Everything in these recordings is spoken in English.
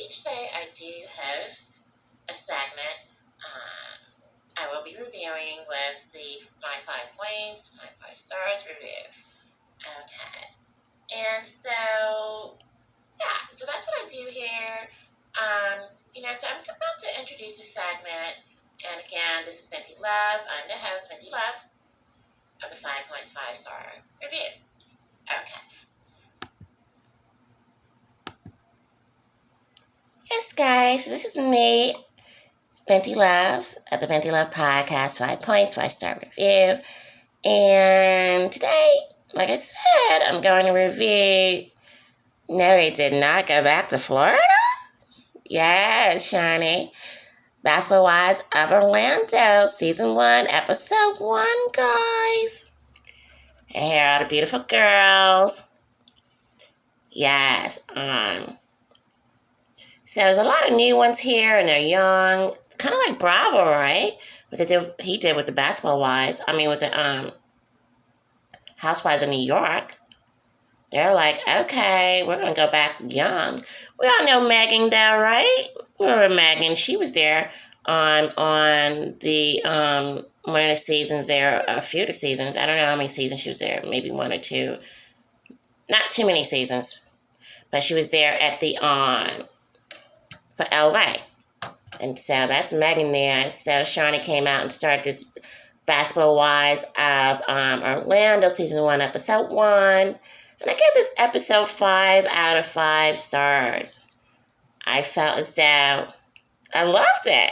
each day I do host a segment. I will be reviewing with my 5 points, my 5 stars review. Okay. And so, yeah, so that's what I do here. So I'm about to introduce a segment. And again, this is Binti Love. I'm the host, Binti Love, of the 5 Points 5 Star review. Okay. Yes, guys, this is me, Binti Love, of the Binti Love Podcast, 5 Points 5 Star review. And today, like I said, I'm going to review. No, they did not go back to Florida? Yes, Shawnee. Basketball Wives of Orlando, Season 1, Episode 1, guys. And here are all the beautiful girls. Yes, so there's a lot of new ones here, and they're young. Kind of like Bravo, right? What he did with the Basketball Wives. With the Housewives of New York. They're like, okay, we're going to go back young. We all know Megan, though, right? Remember Megan? She was there on the one of the seasons there, a few of the seasons. I don't know how many seasons she was there, maybe 1 or 2. Not too many seasons. But she was there at the, for LA. And so that's Megan there. So Shawnee came out and started this Basketball Wives of Orlando, Season 1, Episode 1. And I gave this episode 5 out of 5 stars. I felt as though I loved it.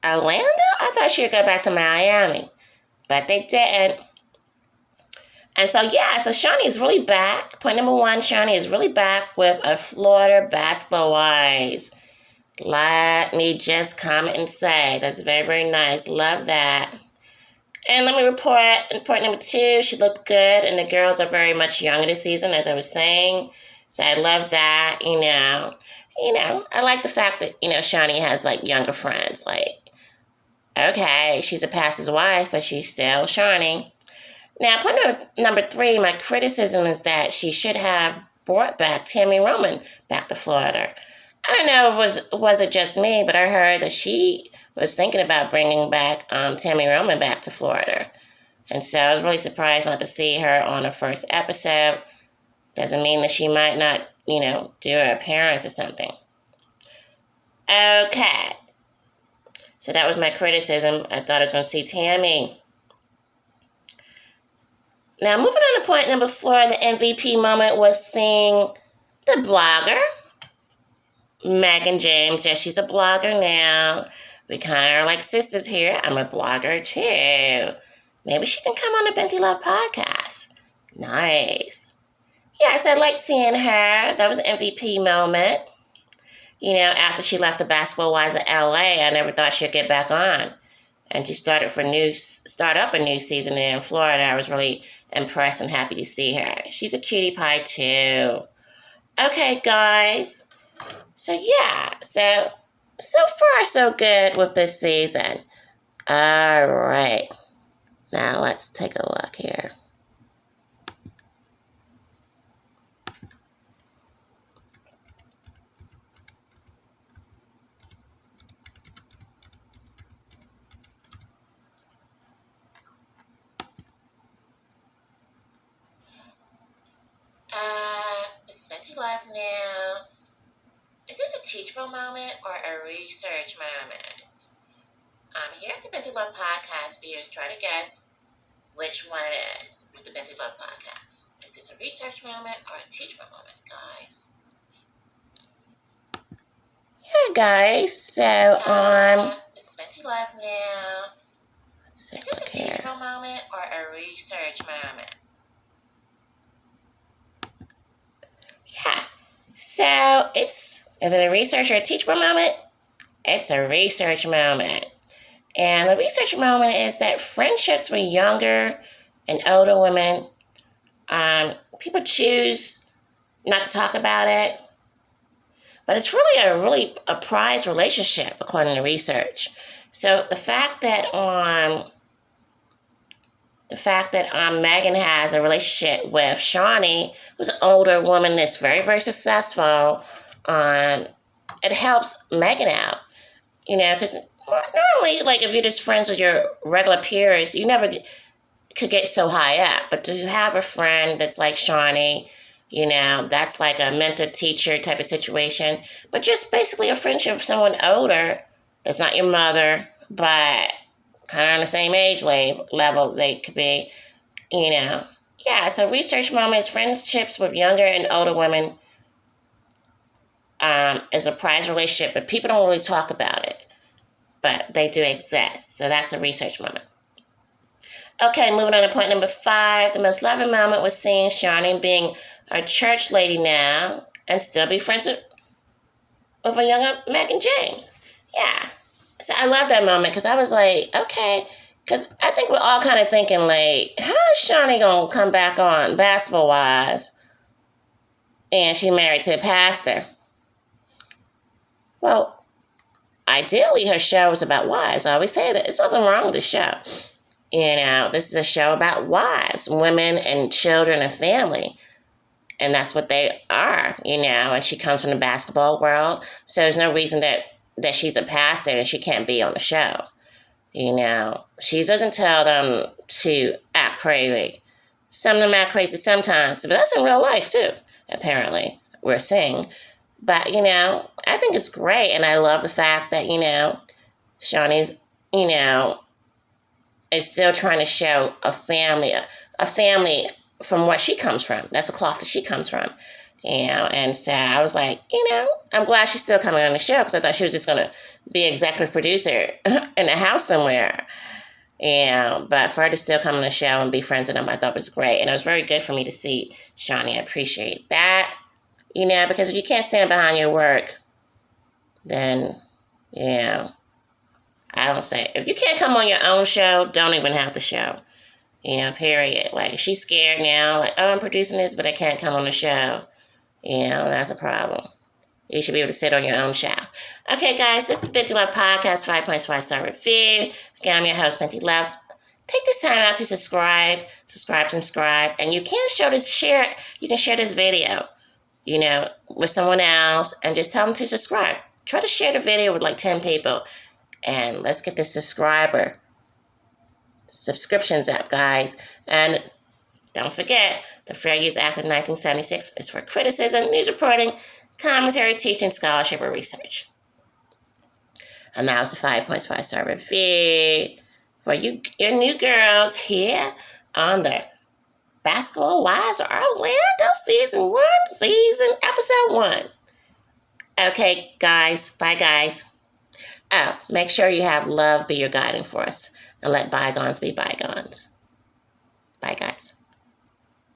Orlando? I thought she would go back to Miami. But they didn't. And so, so Shawnee is really back. Point number 1, Shawnee is really back with a Florida Basketball Wives. Let me just comment and say, that's very, very nice. Love that. And let me report, point number 2, she looked good, and the girls are very much younger this season, as I was saying. So I love that, I like the fact that, Shawnee has, younger friends. Okay, she's a pastor's wife, but she's still Shawnee. Now, point number 3, my criticism is that she should have brought back Tammy Roman back to Florida. I don't know if was it just me, but I heard that she was thinking about bringing back Tammy Roman back to Florida. And so I was really surprised not to see her on the first episode. Doesn't mean that she might not, do her appearance or something. Okay. So that was my criticism. I thought I was going to see Tammy. Now, moving on to point number 4, the MVP moment was seeing the blogger, Megan James. Yes, she's a blogger now. We kind of are like sisters here. I'm a blogger too. Maybe she can come on the Binti Love podcast. Nice. Yes, I liked seeing her. That was an MVP moment. After she left the Basketball Wives of LA, I never thought she'd get back on. And she start up a new season there in Florida. I was really impressed and happy to see her. She's a cutie pie too. Okay, guys. So far so good with this season. All right. Now let's take a look here. This is Binti Love now. Is this a teachable moment or a research moment? Here at the Binti Love Podcast, viewers try to guess which one it is with the Binti Love Podcast. Is this a research moment or a teachable moment, guys? Yeah, guys. So, this is Binti Love now. Is this a teachable moment or a research moment? Yeah. So, is it a research or a teachable moment? It's a research moment. And the research moment is that friendships with younger and older women, people choose not to talk about it. But it's really a prized relationship, according to research. So the fact that Megan has a relationship with Shawnee, who's an older woman that's very, very successful, it helps Megan out, because normally, like, if you're just friends with your regular peers, you never could get so high up. But to have a friend that's like Shawnee, that's like a mentor teacher type of situation, but just basically a friendship with someone older that's not your mother, but kind of on the same age level they could be, Yeah, so research moment is friendships with younger and older women is a prized relationship, but people don't really talk about it. But they do exist. So that's a research moment. Okay, moving on to point number 5. The most loving moment was seeing Shawnee being a church lady now and still be friends with a younger Megan James. Yeah. So I love that moment because I was like, okay. Because I think we're all kind of thinking, like, how is Shawnee going to come back on Basketball Wives and she married to a pastor? Well, ideally, her show is about wives. I always say that. There's nothing wrong with the show. This is a show about wives, women, and children and family. And that's what they are, and she comes from the basketball world. So there's no reason that she's a pastor and she can't be on the show. She doesn't tell them to act crazy. Some of them act crazy sometimes, but that's in real life too, apparently, we're seeing. But, I think it's great. And I love the fact that, Shawnee's, is still trying to show a family from what she comes from. That's the cloth that she comes from. And so I was like, I'm glad she's still coming on the show because I thought she was just going to be executive producer in a house somewhere. But for her to still come on the show and be friends with them, I thought was great. And it was very good for me to see Shawnee. I appreciate that. Because if you can't stand behind your work, then, I don't say, if you can't come on your own show, don't even have the show. Period. Like, she's scared now. Like, oh, I'm producing this, but I can't come on the show. That's a problem. You should be able to sit on your own show. Okay, guys, this is Binti Love Podcast, 5 Points 5 Star Review. Again, I'm your host, Binti Love. Take this time out to subscribe, and you can share this video, with someone else, and just tell them to subscribe. Try to share the video with like 10 people, and let's get the subscriptions up, guys. And don't forget, the Fair Use Act of 1976 is for criticism, news reporting, commentary, teaching, scholarship, or research. And that was the 5 Points 5 Star Review for you, your new girls here on the Basketball Wives of Orlando episode 1. Okay, guys. Bye, guys. Oh, make sure you have love be your guiding force and let bygones be bygones. Bye, guys.